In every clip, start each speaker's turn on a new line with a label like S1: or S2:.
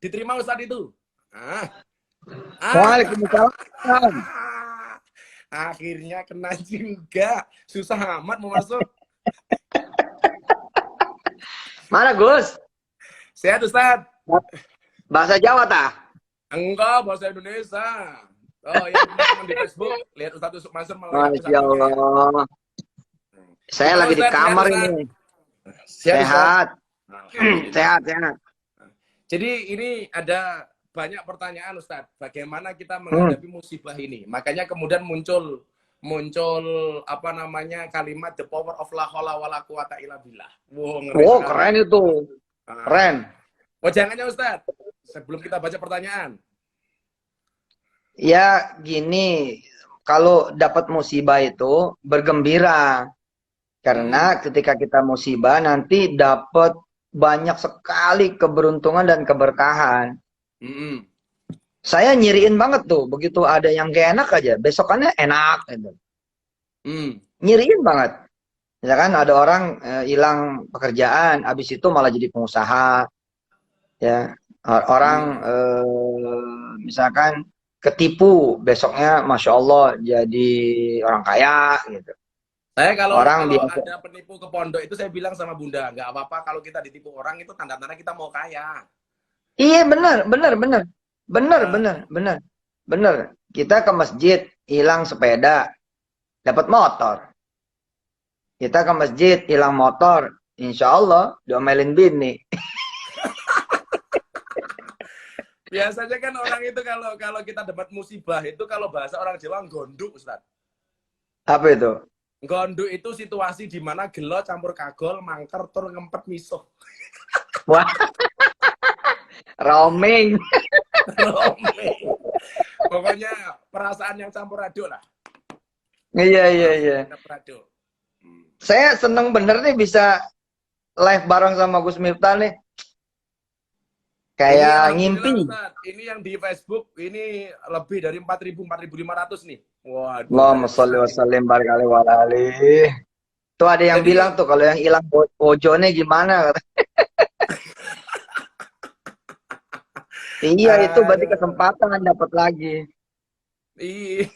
S1: Diterima Ustadz itu. Ah.
S2: Waalaikumsalam.
S1: Akhirnya kena juga. Susah amat mau masuk.
S2: Mana Gus?
S1: Sehat Ustadz?
S2: Bahasa Jawa tah?
S1: Enggak, bahasa Indonesia. Oh ya, teman-teman di Facebook lihat Ustadz Yusuf Mansur melalui
S2: Masya Allah. Saya
S1: gimana,
S2: lagi di
S1: Ustadz?
S2: kamar
S1: Sehat,
S2: ini.
S1: Sehat.
S2: Sehat, sehat.
S1: Jadi ini ada banyak pertanyaan Ustadz. Bagaimana kita menghadapi musibah ini? Makanya kemudian muncul apa namanya kalimat the power of la haula wala quwata illa billah.
S2: Wow, keren itu. Keren.
S1: Jangannya Ustadz, sebelum kita baca pertanyaan.
S2: Ya gini, kalau dapat musibah itu bergembira. Karena ketika kita musibah nanti dapat banyak sekali keberuntungan dan keberkahan. Saya nyiriin banget tuh, begitu ada yang gak enak aja, besokannya enak gitu. Nyiriin banget. Misalkan ada orang hilang pekerjaan, habis itu malah jadi pengusaha. Ya, orang misalkan ketipu, besoknya Masya Allah jadi orang kaya gitu.
S1: Saya kalau
S2: biasa.
S1: ada penipu ke pondok itu saya bilang sama Bunda, nggak apa-apa kalau kita ditipu orang itu tanda-tanda kita mau kaya.
S2: Iya benar. Kita ke masjid hilang sepeda, dapat motor. Kita ke masjid hilang motor, insya Allah diomelin bini.
S1: Biasanya kan orang itu kalau kita dapat musibah itu kalau bahasa orang Jawa gonduk Ustaz.
S2: Apa itu?
S1: Gonduk itu situasi di mana gelo campur kagol, mangker, tur ngempet misuh.
S2: Wah. Roaming.
S1: Pokoknya perasaan yang campur aduk lah.
S2: Iya. Saya seneng bener nih bisa live bareng sama Gus Miftah nih. Kayak ngimpi.
S1: Ini yang di Facebook ini lebih dari 4.500 nih. Waduh.
S2: Allahumma sholli wa sallim barikali walali. Tuh ada yang bilang tuh kalau yang hilang bojonya gimana? Iya, itu berarti kesempatan dapat lagi.
S1: Iya.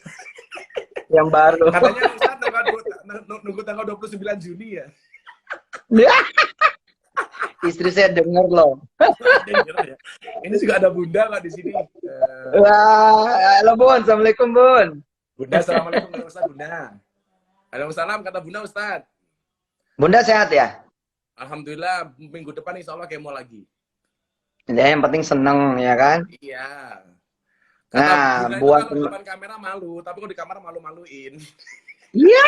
S2: Yang baru.
S1: Katanya Ustaz nunggu tanggal 29 Juni ya.
S2: Istri saya dengar loh.
S1: Ini juga ada Bunda kok di sini.
S2: Wah, halo Bun, assalamualaikum Bun.
S1: Bunda, assalamualaikum Ustaz Bunda. Waalaikumsalam kata Bunda Ustaz.
S2: Bunda sehat ya?
S1: Alhamdulillah minggu depan insya Allah kemo lagi.
S2: Ya, yang penting seneng ya kan?
S1: Iya.
S2: Nah, buat
S1: kalau di depan kamera malu, tapi kalau di kamar malu-maluin.
S2: Iya.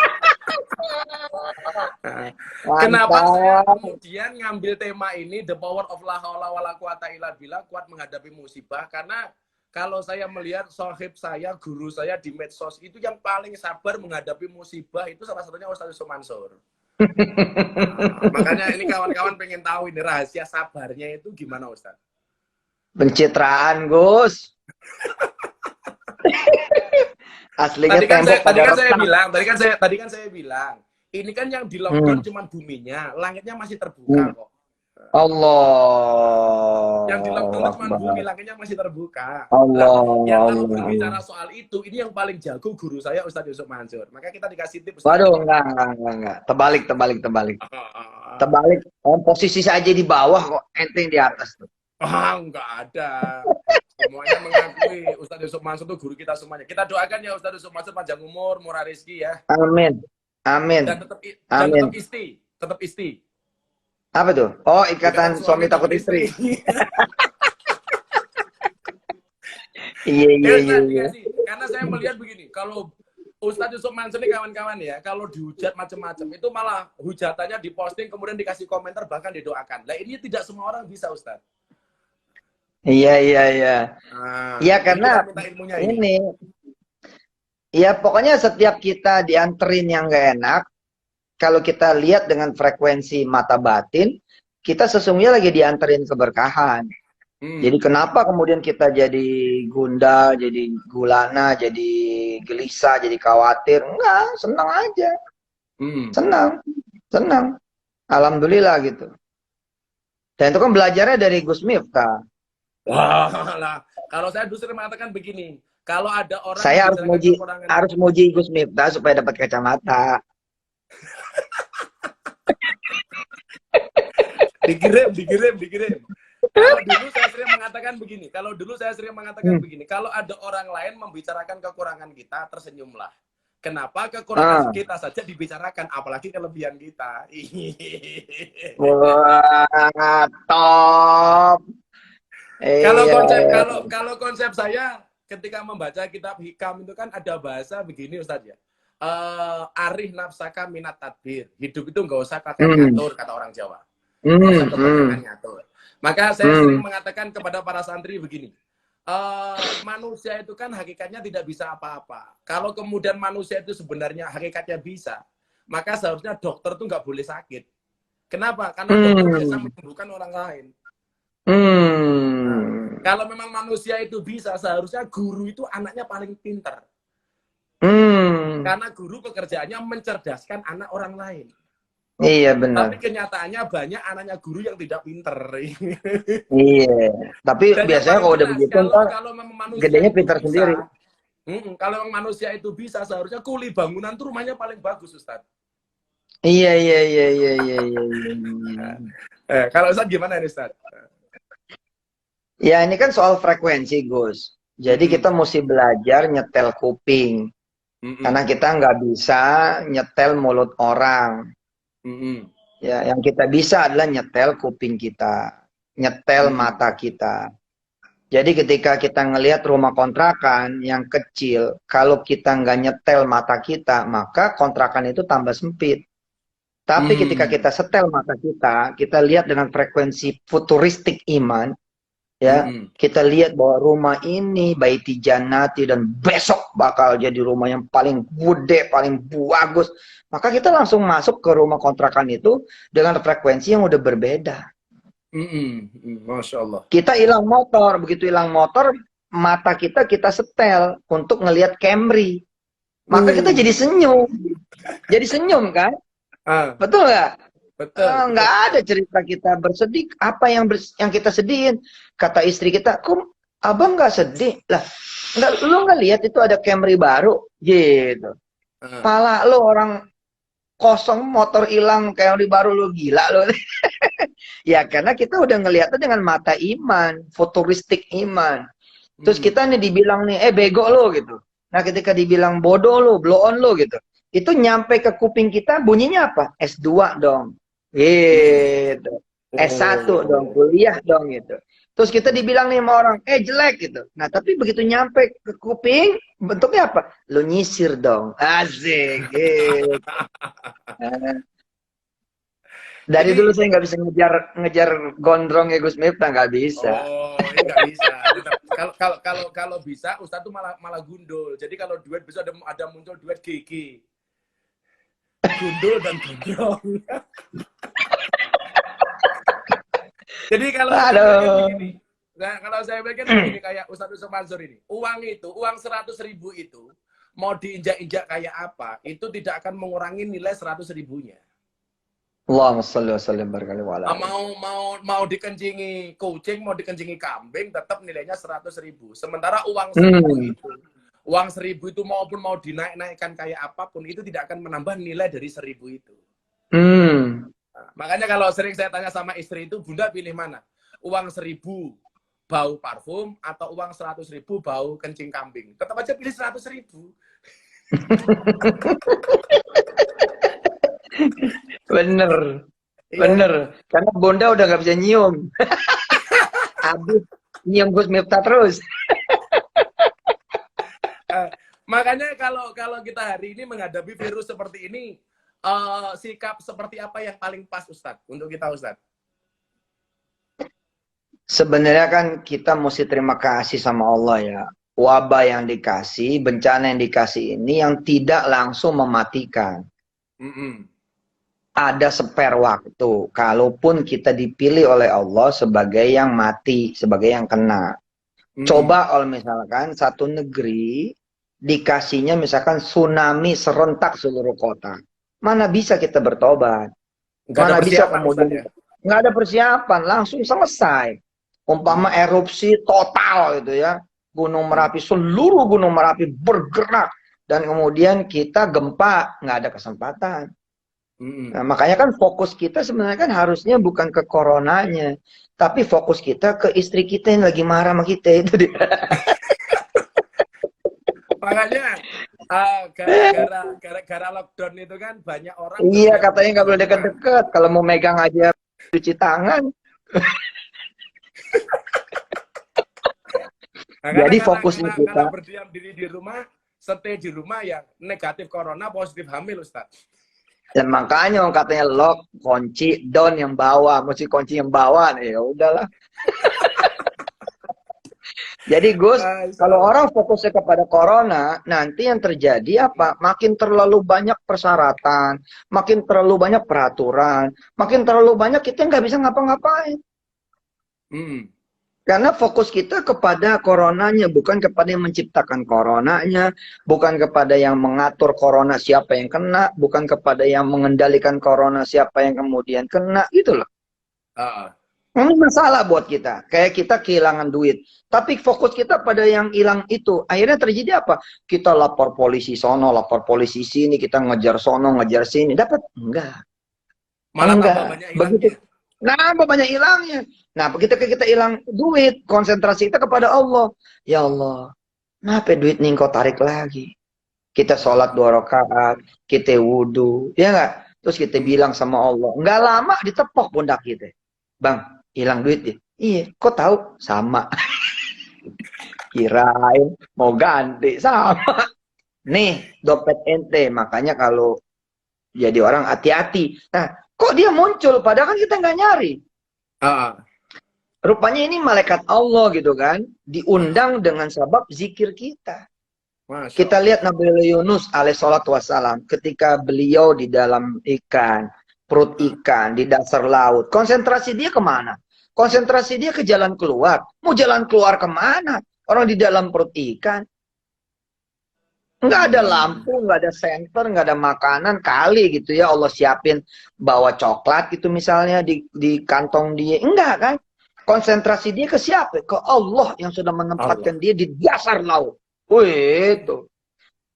S1: Kenapa saya kemudian ngambil tema ini the power of la haula wala quwata illa billah, kuat menghadapi musibah? Karena kalau saya melihat sohib saya, guru saya di medsos itu yang paling sabar menghadapi musibah itu salah satunya Ustaz Yusuf Mansur. Makanya ini kawan-kawan pengen tahu ini rahasia sabarnya itu gimana Ustaz?
S2: Pencitraan Gus. Aslinya
S1: tadi kan saya bilang, ini kan yang di lockdown cuman buminya, langitnya masih terbuka kok.
S2: Allah.
S1: Yang di lockdown cuma bumi, langitnya masih terbuka.
S2: Allah.
S1: Yang kalau berbicara soal itu, ini yang paling jago guru saya Ustaz Yusuf Mansur. Maka kita dikasih tips.
S2: Waduh, enggak. Terbalik. Terbalik. Posisi saya aja di bawah kok, ente di atas tuh.
S1: Enggak ada. Semuanya mengakui Ustaz Yusuf Mansur itu guru kita semuanya. Kita doakan ya Ustaz Yusuf Mansur panjang umur, murah rezeki ya.
S2: Amin.
S1: Dan tetap isti.
S2: Apa tuh? Oh, ikatan suami takut istri. Iya.
S1: Karena saya melihat begini, kalau Ustadz Yusuf Mansur ini kawan-kawan ya, kalau dihujat macam-macam itu malah hujatannya diposting kemudian dikasih komentar bahkan didoakan. Nah ini tidak semua orang bisa Ustadz.
S2: Iya. Iya karena ini. Ya pokoknya setiap kita dianterin yang gak enak, kalau kita lihat dengan frekuensi mata batin, kita sesungguhnya lagi dianterin keberkahan. Jadi kenapa kemudian kita jadi gundah, jadi gulana, jadi gelisah, jadi khawatir? Enggak, senang aja. Senang. Alhamdulillah gitu. Dan itu kan belajarnya dari Gus Miftah.
S1: Wah lah, kalau saya dulu sering mengatakan begini, kalau ada orang
S2: Saya
S1: membicarakan kekurangan,
S2: harus muji Gus Miftah supaya dapat kacamata.
S1: dikirim. Kalau dulu saya sering mengatakan begini,
S2: Hmm.
S1: kalau ada orang lain membicarakan kekurangan kita, tersenyumlah. Kenapa kekurangan
S2: Ah.
S1: kita saja dibicarakan, apalagi kelebihan kita.
S2: Wah, top.
S1: Kalau
S2: Iya.
S1: konsep kalau konsep saya ketika membaca kitab hikam itu kan ada bahasa begini Ustadz ya. Arih nafsaka minat tadbir. Hidup itu nggak usah kakek
S2: Hmm.
S1: ngatur, kata orang Jawa. Nggak usah
S2: Hmm.
S1: kebanyakan
S2: Hmm.
S1: ngatur. Maka saya sering
S2: Hmm.
S1: mengatakan kepada para santri begini. Manusia itu kan hakikatnya tidak bisa apa-apa. Kalau kemudian manusia itu sebenarnya hakikatnya bisa, maka seharusnya dokter tuh nggak boleh sakit. Kenapa? Karena dokter biasa
S2: Hmm.
S1: menyembuhkan orang lain. Nah,
S2: Hmm.
S1: kalau memang manusia itu bisa, seharusnya guru itu anaknya paling pintar.
S2: Hmm.
S1: Karena guru pekerjaannya mencerdaskan anak orang lain.
S2: Iya
S1: Tapi
S2: benar.
S1: kenyataannya banyak anaknya guru yang tidak pintar.
S2: Iya. Tapi
S1: Dan yang
S2: biasanya
S1: paling
S2: kalau udah
S1: jelas,
S2: begitu
S1: kalau
S2: ntar
S1: kalau memang manusia
S2: gedenya
S1: itu
S2: pintar sendiri.
S1: bisa, kalau memang manusia itu bisa, seharusnya kuli bangunan tuh rumahnya paling bagus, Ustaz.
S2: Iya, iya, iya, iya, iya, iya, iya, iya.
S1: Kalau Ustaz gimana nih, Ustaz?
S2: Ya ini kan soal frekuensi, Gus. Jadi kita
S1: Mm-mm.
S2: mesti belajar nyetel kuping. Karena
S1: Mm-mm.
S2: kita nggak bisa nyetel mulut orang.
S1: Mm-mm.
S2: Ya, yang kita bisa adalah nyetel kuping kita, nyetel
S1: Mm-mm.
S2: mata kita. Jadi ketika kita ngelihat rumah kontrakan yang kecil, kalau kita nggak nyetel mata kita, maka kontrakan itu tambah sempit. Tapi ketika kita
S1: Mm-mm.
S2: setel mata kita lihat dengan frekuensi futuristik iman, ya,
S1: Mm-mm.
S2: kita lihat bahwa rumah ini baiti jannati dan besok bakal jadi rumah yang paling gede, paling bagus. Maka kita langsung masuk ke rumah kontrakan itu dengan frekuensi yang udah berbeda.
S1: Mm-mm. Masya Allah.
S2: Kita hilang motor, begitu hilang motor, mata kita setel untuk ngelihat Camry. Maka kita jadi
S1: Uh.
S2: senyum. Jadi senyum kan?
S1: Ah,
S2: Betul nggak?
S1: betul, betul,
S2: Nggak ada
S1: betul.
S2: cerita kita bersedih. Apa yang kita sedihin? Kata istri kita, kok abang nggak sedih? Lah, lu nggak lihat itu ada Camry baru? Gitu.
S1: Ah.
S2: Pala lu orang kosong motor hilang Camry baru, lu gila lu. Ya karena kita udah ngelihatnya dengan mata iman, futuristik iman. Terus
S1: Mm-mm.
S2: kita nih dibilang nih, bego lo gitu. Nah ketika dibilang bodoh lo, blow on lo gitu. Itu nyampe ke kuping kita bunyinya apa? S2 dong. Gitu. S1 dong,
S1: Oh.
S2: kuliah dong gitu. Terus kita dibilang nih sama orang, jelek gitu. Nah tapi begitu nyampe ke kuping, bentuknya apa? Lo nyisir dong. Asik. Gitu. Nah, dari dulu
S1: Ini
S2: saya nggak bisa ngejar ngejar gondrong ya Gus Miftah, nggak bisa.
S1: Oh, ini nggak bisa. Tetap kalau bisa, Ustadz tuh malah malah gundul. Jadi kalau duet bisa ada muncul duet GG. Gundul dan gondrong. Jadi kalau saya pikir
S2: Aduh.
S1: begini, nah, kalau saya pikir begini kayak Ustadz Yusuf Mansur ini, uang 100.000 itu mau diinjak-injak kayak apa, itu tidak akan mengurangi nilai 100.000-nya.
S2: Allahumma sholli wa sallim barkali wa ala.
S1: Mau dikencingi kucing, mau dikencingi kambing, tetap nilainya 100.000. Sementara
S2: Hmm.
S1: uang 1.000 itu maupun mau dinaik-naikkan kayak apapun, itu tidak akan menambah nilai dari 1.000 itu.
S2: Hmm.
S1: Nah, makanya kalau sering saya tanya sama istri itu, Bunda pilih mana? Uang 1.000 bau parfum atau uang 100.000 bau kencing kambing? Tetap aja pilih 100.000.
S2: Bener,
S1: Iya.
S2: bener. Karena Bonda udah nggak bisa nyium. Habis nyium Gus Miftah terus.
S1: Makanya kalau kalau kita hari ini menghadapi virus seperti ini, sikap seperti apa yang paling pas Ustadz untuk kita Ustadz?
S2: Sebenarnya kan kita mesti terima kasih sama Allah ya. Wabah yang dikasih, bencana yang dikasih ini yang tidak langsung mematikan.
S1: Mm-mm.
S2: Ada spare waktu. Kalaupun kita dipilih oleh Allah sebagai yang mati, sebagai yang kena.
S1: Mm-mm.
S2: Coba kalau misalkan satu negeri dikasihnya misalkan tsunami serentak seluruh kota. Mana bisa kita bertobat?
S1: Nggak ada
S2: Mana bisa
S1: persiapan
S2: kemudian
S1: Ustadz ya?
S2: nggak ada persiapan, langsung selesai. Umpama erupsi total gitu ya. Gunung Merapi, seluruh Gunung Merapi bergerak. Dan kemudian kita gempa, nggak ada kesempatan. Nah, makanya kan fokus kita sebenarnya kan harusnya bukan ke coronanya. Tapi fokus kita ke istri kita yang lagi marah sama kita. Itu dia.
S1: Makanya gara-gara lockdown itu kan banyak orang
S2: Iya,
S1: yang
S2: katanya nggak boleh
S1: rumah.
S2: deket-deket. Kalau mau megang aja cuci tangan.
S1: Nah,
S2: Jadi fokusnya
S1: karena
S2: kita.
S1: berdiam diri di rumah, stay di rumah yang negatif corona, positif hamil, Ustaz.
S2: Dan makanya orang katanya lock, kunci, down yang bawah, mesti kunci yang bawah. Ya udahlah. Jadi Gus, kalau orang fokusnya kepada corona, nanti yang terjadi apa? Makin terlalu banyak persyaratan, makin terlalu banyak peraturan, makin terlalu banyak kita nggak bisa ngapa-ngapain. Karena fokus kita kepada coronanya, bukan kepada yang menciptakan coronanya, bukan kepada yang mengatur corona siapa yang kena, bukan kepada yang mengendalikan corona siapa yang kemudian kena, gitu loh. Ini masalah buat kita. Kayak kita kehilangan duit. Tapi fokus kita pada yang hilang itu. Akhirnya terjadi apa? Kita lapor polisi sono, lapor polisi sini, kita ngejar sono, ngejar sini. Dapat? Enggak.
S1: Malah
S2: Enggak.
S1: tambah banyak
S2: Begitu.
S1: hilangnya.
S2: Nah, banyak hilangnya. Nah, begitu kita hilang duit, konsentrasi kita kepada Allah. Ya Allah, kenapa duit nih kau tarik lagi? Kita sholat 2 rakaat, kita wudhu, ya nggak? Terus kita bilang sama Allah, nggak lama ditepok pundak kita. Bang, hilang duit deh. Iya, kok tahu? Sama. Kirain mau ganti, sama. Nih, dompet ente. Makanya kalau jadi orang hati-hati. Nah, kok dia muncul? Padahal kan kita nggak nyari. Rupanya ini malaikat Allah gitu kan. Diundang dengan sebab zikir kita. Kita lihat Nabi Yunus alaihissalatu wassalam. Ketika beliau di dalam ikan, perut ikan, di dasar laut. Konsentrasi dia kemana? Konsentrasi dia ke jalan keluar. Mau jalan keluar kemana? Orang di dalam perut ikan. Nggak ada lampu, nggak ada senter, nggak ada makanan. Kali gitu ya Allah siapin bawa coklat gitu misalnya di kantong dia. Enggak kan? Konsentrasi dia ke siapa? Ke Allah yang sudah menempatkan dia di dasar laut. Wih, itu.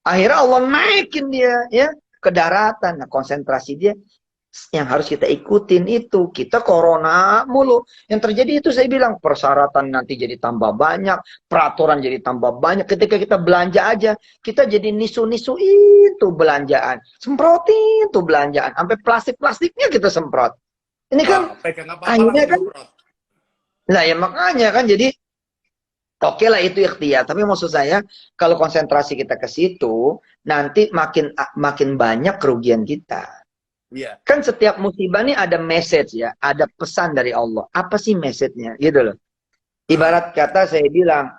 S2: Akhirnya Allah naikin dia ya ke daratan. Nah, konsentrasi dia yang harus kita ikutin itu. Kita corona mulu. Yang terjadi itu saya bilang persyaratan nanti jadi tambah banyak, peraturan jadi tambah banyak. Ketika kita belanja aja, kita jadi nisu-nisu itu belanjaan. Semprotin tuh belanjaan. Sampai plastik-plastiknya kita semprot. Ini kan akhirnya kan. Nah ya makanya kan jadi oke lah itu ikhtiar. Tapi maksud saya kalau konsentrasi kita ke situ, nanti makin banyak kerugian kita. Kan setiap musibah ini ada message ya, ada pesan dari Allah. Apa sih message-nya? Gitu loh. Ibarat kata saya bilang,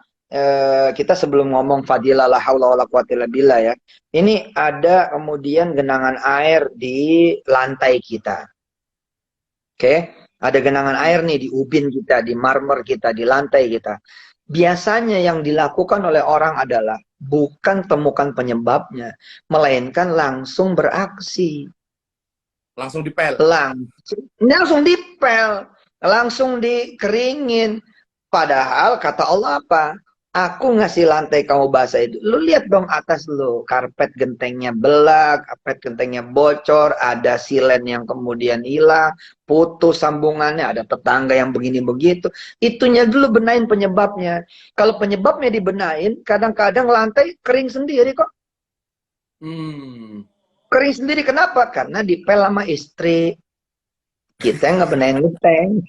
S2: kita sebelum ngomong fadilah la haula wala quwata illa billah ya. Ini ada kemudian genangan air di lantai kita. Oke? Ada genangan air nih di ubin kita, di marmer kita, di lantai kita. Biasanya yang dilakukan oleh orang adalah bukan temukan penyebabnya, melainkan langsung beraksi.
S1: Langsung dipel.
S2: Langsung dipel. Langsung dikeringin. Padahal kata Allah apa? Aku ngasih lantai kamu basah itu. Lu lihat dong atas lu. Karpet gentengnya belak. Karpet gentengnya bocor. Ada silen yang kemudian hilang. Putus sambungannya. Ada tetangga yang begini begitu. Itunya dulu benain penyebabnya. Kalau penyebabnya dibenain. Kadang-kadang lantai kering sendiri kok. Kering sendiri kenapa? Karena dipel sama istri. Kita nggak benain genteng.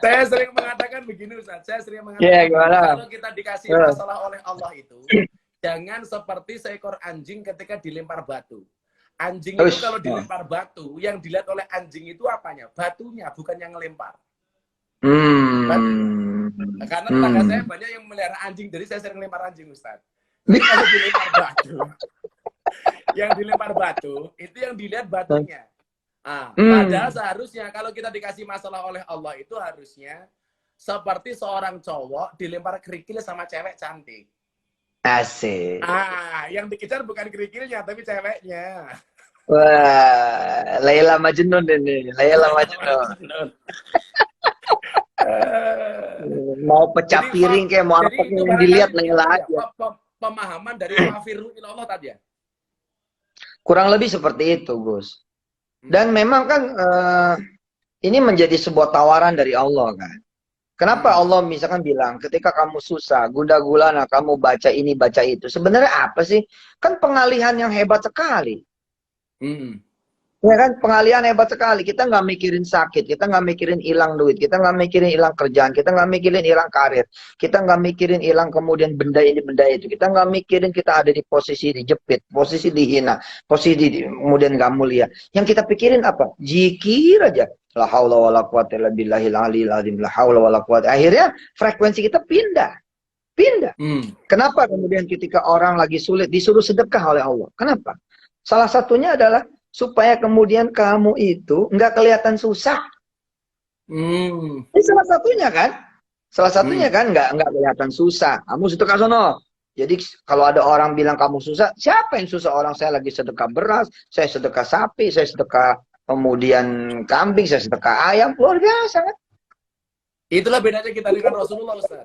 S1: Saya sering mengatakan begini Ustaz. Saya sering mengatakan kalau kita dikasih masalah oleh Allah itu, jangan seperti seekor anjing ketika dilempar batu. Anjing itu kalau dilempar batu, yang dilihat oleh anjing itu apanya? Batunya, bukan yang ngelempar. Karena tetangga saya banyak yang melihara anjing, jadi saya sering lempar anjing Ustaz. Jadi kalau dilempar batu, yang dilempar batu, itu yang dilihat batunya. Padahal seharusnya kalau kita dikasih masalah oleh Allah itu harusnya seperti seorang cowok dilempar kerikil sama cewek cantik.
S2: Asik.
S1: Yang dikejar bukan kerikilnya tapi ceweknya.
S2: Wah, Laila Majnun ini. Laila Majnun. Mau pecah
S1: Jadi
S2: piring kayak mau
S1: jadi
S2: apa
S1: itu
S2: yang dilihat
S1: barangkali
S2: Layla
S1: apa ya,
S2: aja.
S1: pemahaman dari fafiru ilallah tadi ya.
S2: Kurang lebih seperti itu, Gus.
S1: Hmm.
S2: Dan memang kan ini menjadi sebuah tawaran dari Allah kan. Kenapa
S1: Hmm.
S2: Allah misalkan bilang ketika kamu susah, gundah gulana, kamu baca ini, baca itu. Sebenarnya apa sih? Kan pengalihan yang hebat sekali.
S1: Hmm.
S2: Ya kan, pengalihan hebat sekali. Kita nggak mikirin sakit, kita nggak mikirin hilang duit, kita nggak mikirin hilang kerjaan, kita nggak mikirin hilang karir, kita nggak mikirin hilang kemudian benda ini, benda itu. Kita nggak mikirin kita ada di posisi dijepit, posisi dihina, kemudian nggak mulia. Yang kita pikirin apa? Zikir aja. La haula wala quwata illa billahil aliyil azim. La haula wala quwata. Akhirnya frekuensi kita pindah. Pindah.
S1: Hmm.
S2: Kenapa kemudian ketika orang lagi sulit disuruh sedekah oleh Allah? Kenapa? Salah satunya adalah supaya kemudian kamu itu nggak kelihatan susah.
S1: Hmm.
S2: Ini salah satunya kan? Salah satunya
S1: Hmm.
S2: kan nggak kelihatan susah. Kamu sedekah sono. Jadi kalau ada orang bilang kamu susah, siapa yang susah? Orang saya lagi sedekah beras, saya sedekah sapi, saya sedekah kemudian kambing, saya sedekah ayam, luar biasa kan?
S1: Itulah bedanya kita dengan Rasulullah, Ustaz.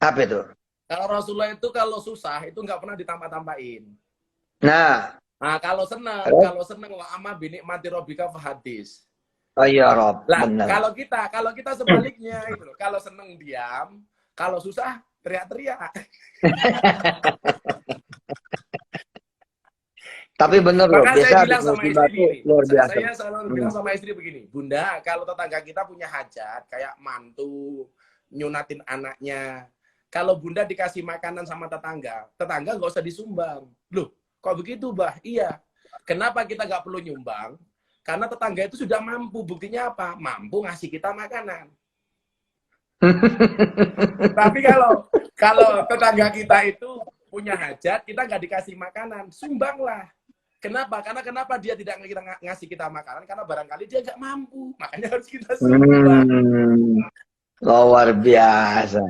S2: Apa itu?
S1: Kalau Rasulullah itu kalau susah itu nggak pernah ditambah-tambahin.
S2: Nah,
S1: Nah, kalau
S2: terus?
S1: seneng wa amma binikmati rabbika fahadis.
S2: Oh iya Rob,
S1: Lah,
S2: bener.
S1: kalau kita sebaliknya itu loh. Kalau seneng diam, kalau susah teriak-teriak.
S2: Tapi bener loh,
S1: Maka saya
S2: biasa habis
S1: bilang sama
S2: musibah
S1: istri
S2: tuh
S1: begini,
S2: luar biasa.
S1: saya selalu bilang sama istri begini, Bunda, kalau tetangga kita punya hajat, kayak mantu, nyunatin anaknya, kalau Bunda dikasih makanan sama tetangga, tetangga nggak usah disumbang. Loh, kok begitu, Bah? Iya. Kenapa kita nggak perlu nyumbang? Karena tetangga itu sudah mampu. Buktinya apa? Mampu ngasih kita makanan. Tapi kalau tetangga kita itu punya hajat, kita nggak dikasih makanan, sumbanglah. Kenapa? Karena kenapa dia tidak ngasih kita makanan? Karena barangkali dia nggak mampu. Makanya harus kita sumbang.
S2: Luar biasa.